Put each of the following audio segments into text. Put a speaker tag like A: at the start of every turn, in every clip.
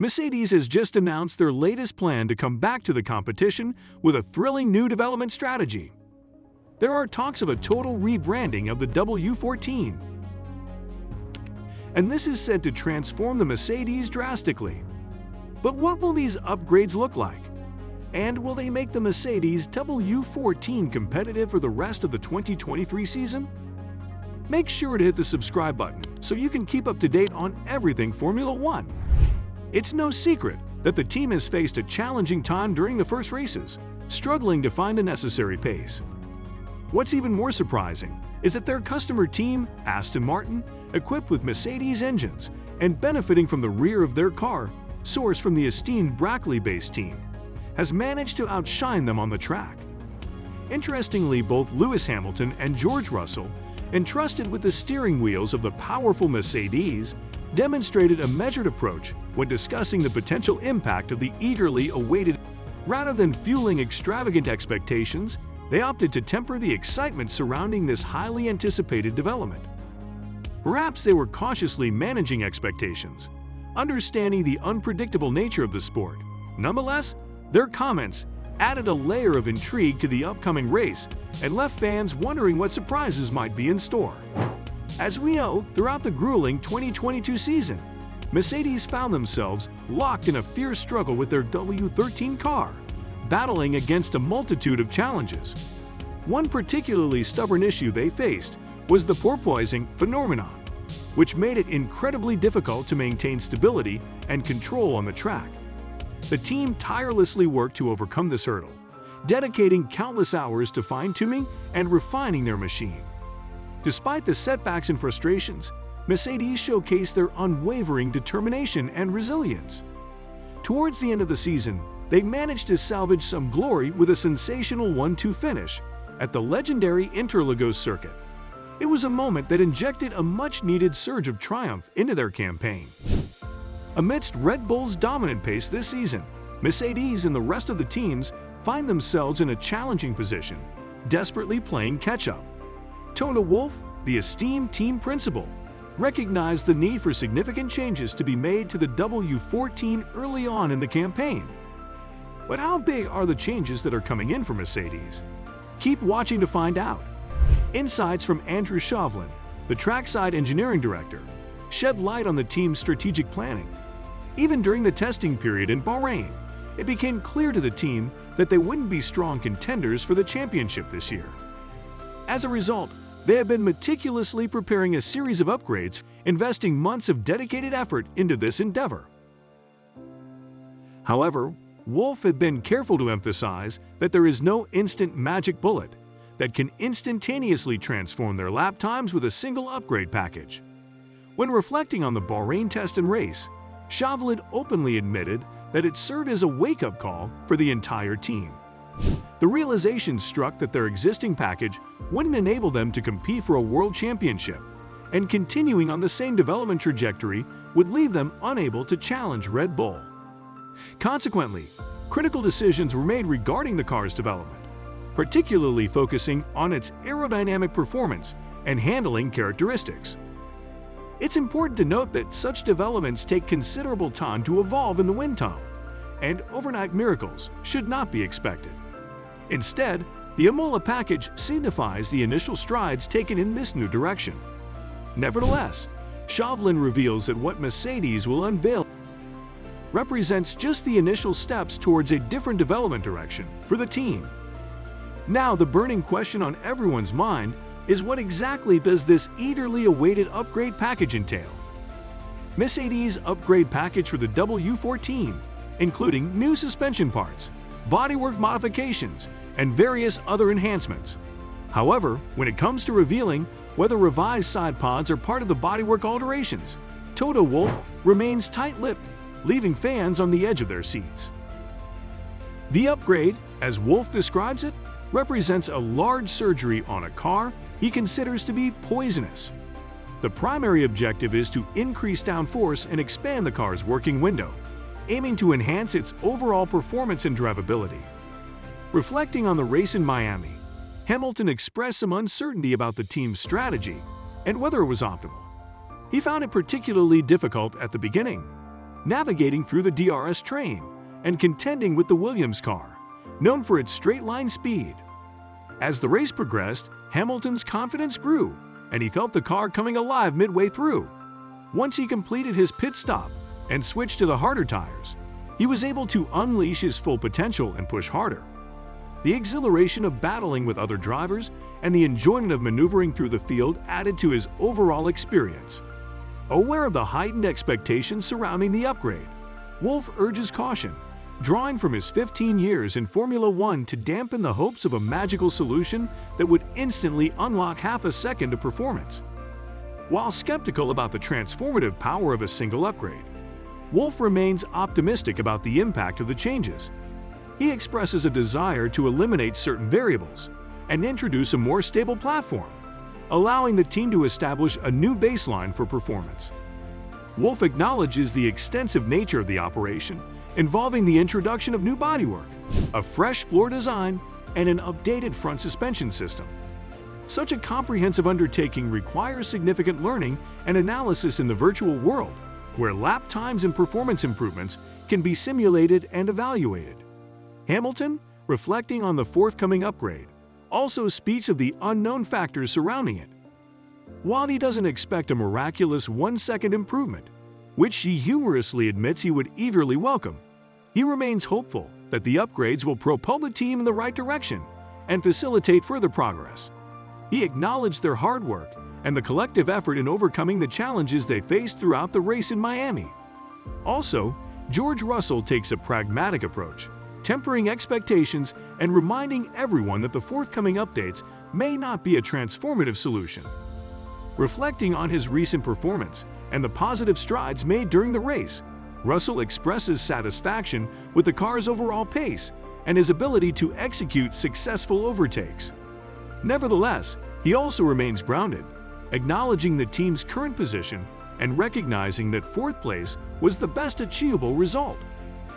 A: Mercedes has just announced their latest plan to come back to the competition with a thrilling new development strategy. There are talks of a total rebranding of the W14, and this is said to transform the Mercedes drastically. But what will these upgrades look like? And will they make the Mercedes W14 competitive for the rest of the 2023 season? Make sure to hit the subscribe button so you can keep up to date on everything Formula One. It's no secret that the team has faced a challenging time during the first races, struggling to find the necessary pace. What's even more surprising is that their customer team, Aston Martin, equipped with Mercedes engines and benefiting from the rear of their car, sourced from the esteemed Brackley-based team, has managed to outshine them on the track. Interestingly, both Lewis Hamilton and George Russell, entrusted with the steering wheels of the powerful Mercedes, demonstrated a measured approach when discussing the potential impact of the eagerly awaited. Rather than fueling extravagant expectations, they opted to temper the excitement surrounding this highly anticipated development. Perhaps they were cautiously managing expectations, understanding the unpredictable nature of the sport. Nonetheless, their comments added a layer of intrigue to the upcoming race and left fans wondering what surprises might be in store. As we know, throughout the grueling 2022 season, Mercedes found themselves locked in a fierce struggle with their W13 car, battling against a multitude of challenges. One particularly stubborn issue they faced was the porpoising phenomenon, which made it incredibly difficult to maintain stability and control on the track. The team tirelessly worked to overcome this hurdle, dedicating countless hours to fine-tuning and refining their machine. Despite the setbacks and frustrations, Mercedes showcased their unwavering determination and resilience. Towards the end of the season, they managed to salvage some glory with a sensational 1-2 finish at the legendary Interlagos circuit. It was a moment that injected a much-needed surge of triumph into their campaign. Amidst Red Bull's dominant pace this season, Mercedes and the rest of the teams find themselves in a challenging position, desperately playing catch-up. Toto Wolff, the esteemed team principal, recognized the need for significant changes to be made to the W14 early on in the campaign. But how big are the changes that are coming in for Mercedes? Keep watching to find out. Insights from Andrew Shovlin, the trackside engineering director, shed light on the team's strategic planning. Even during the testing period in Bahrain, it became clear to the team that they wouldn't be strong contenders for the championship this year. As a result, they have been meticulously preparing a series of upgrades, investing months of dedicated effort into this endeavor. However, Wolff had been careful to emphasize that there is no instant magic bullet that can instantaneously transform their lap times with a single upgrade package. When reflecting on the Bahrain test and race, Shovlin openly admitted that it served as a wake-up call for the entire team. The realization struck that their existing package wouldn't enable them to compete for a world championship, and continuing on the same development trajectory would leave them unable to challenge Red Bull. Consequently, critical decisions were made regarding the car's development, particularly focusing on its aerodynamic performance and handling characteristics. It's important to note that such developments take considerable time to evolve in the wind tunnel, and overnight miracles should not be expected. Instead, the Imola package signifies the initial strides taken in this new direction. Nevertheless, Shovlin reveals that what Mercedes will unveil represents just the initial steps towards a different development direction for the team. Now, the burning question on everyone's mind is, what exactly does this eagerly awaited upgrade package entail? Mercedes' upgrade package for the W14, including new suspension parts, bodywork modifications, and various other enhancements. However, when it comes to revealing whether revised side pods are part of the bodywork alterations, Toto Wolff remains tight-lipped, leaving fans on the edge of their seats. The upgrade, as Wolff describes it, represents a large surgery on a car he considers to be poisonous. The primary objective is to increase downforce and expand the car's working window, aiming to enhance its overall performance and drivability. Reflecting on the race in Miami, Hamilton expressed some uncertainty about the team's strategy and whether it was optimal. He found it particularly difficult at the beginning. navigating through the DRS train and contending with the Williams car, known for its straight-line speed. As the race progressed, Hamilton's confidence grew, and he felt the car coming alive midway through. Once he completed his pit stop and switched to the harder tires, he was able to unleash his full potential and push harder. The exhilaration of battling with other drivers and the enjoyment of maneuvering through the field added to his overall experience. Aware of the heightened expectations surrounding the upgrade, Wolff urges caution, drawing from his 15 years in Formula One to dampen the hopes of a magical solution that would instantly unlock half a second of performance. While skeptical about the transformative power of a single upgrade, Wolff remains optimistic about the impact of the changes. He expresses a desire to eliminate certain variables and introduce a more stable platform, allowing the team to establish a new baseline for performance. Wolff acknowledges the extensive nature of the operation, involving the introduction of new bodywork, a fresh floor design, and an updated front suspension system. Such a comprehensive undertaking requires significant learning and analysis in the virtual world, where lap times and performance improvements can be simulated and evaluated. Hamilton, reflecting on the forthcoming upgrade, also speaks of the unknown factors surrounding it. While he doesn't expect a miraculous 1-second improvement, which he humorously admits he would eagerly welcome, he remains hopeful that the upgrades will propel the team in the right direction and facilitate further progress. He acknowledged their hard work and the collective effort in overcoming the challenges they faced throughout the race in Miami. Also, George Russell takes a pragmatic approach, tempering expectations and reminding everyone that the forthcoming updates may not be a transformative solution. Reflecting on his recent performance and the positive strides made during the race, Russell expresses satisfaction with the car's overall pace and his ability to execute successful overtakes. Nevertheless, he also remains grounded, acknowledging the team's current position and recognizing that fourth place was the best achievable result.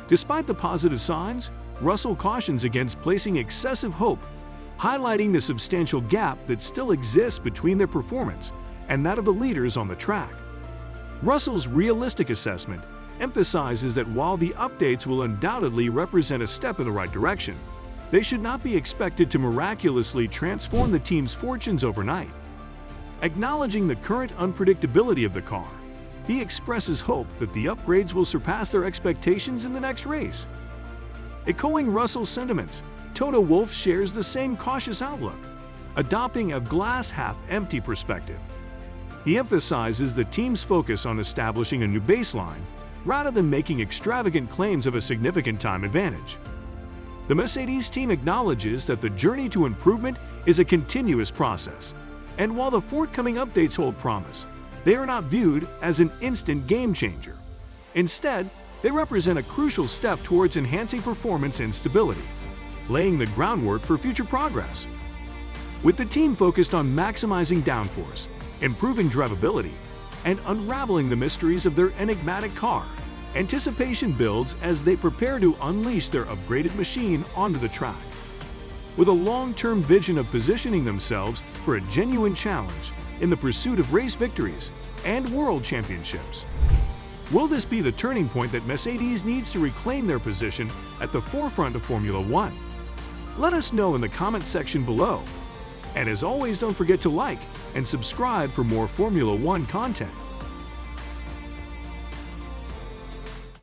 A: Despite the positive signs, Russell cautions against placing excessive hope, highlighting the substantial gap that still exists between their performance and that of the leaders on the track. Russell's realistic assessment emphasizes that while the updates will undoubtedly represent a step in the right direction, they should not be expected to miraculously transform the team's fortunes overnight. Acknowledging the current unpredictability of the car, he expresses hope that the upgrades will surpass their expectations in the next race. Echoing Russell's sentiments, Toto Wolff shares the same cautious outlook, adopting a glass-half-empty perspective. He emphasizes the team's focus on establishing a new baseline rather than making extravagant claims of a significant time advantage. The Mercedes team acknowledges that the journey to improvement is a continuous process, and while the forthcoming updates hold promise, they are not viewed as an instant game-changer. Instead, they represent a crucial step towards enhancing performance and stability, laying the groundwork for future progress. With the team focused on maximizing downforce, improving drivability, and unraveling the mysteries of their enigmatic car, anticipation builds as they prepare to unleash their upgraded machine onto the track. With a long-term vision of positioning themselves for a genuine challenge in the pursuit of race victories and world championships. Will this be the turning point that Mercedes needs to reclaim their position at the forefront of Formula One? Let us know in the comment section below. And as always, don't forget to like and subscribe for more Formula One content.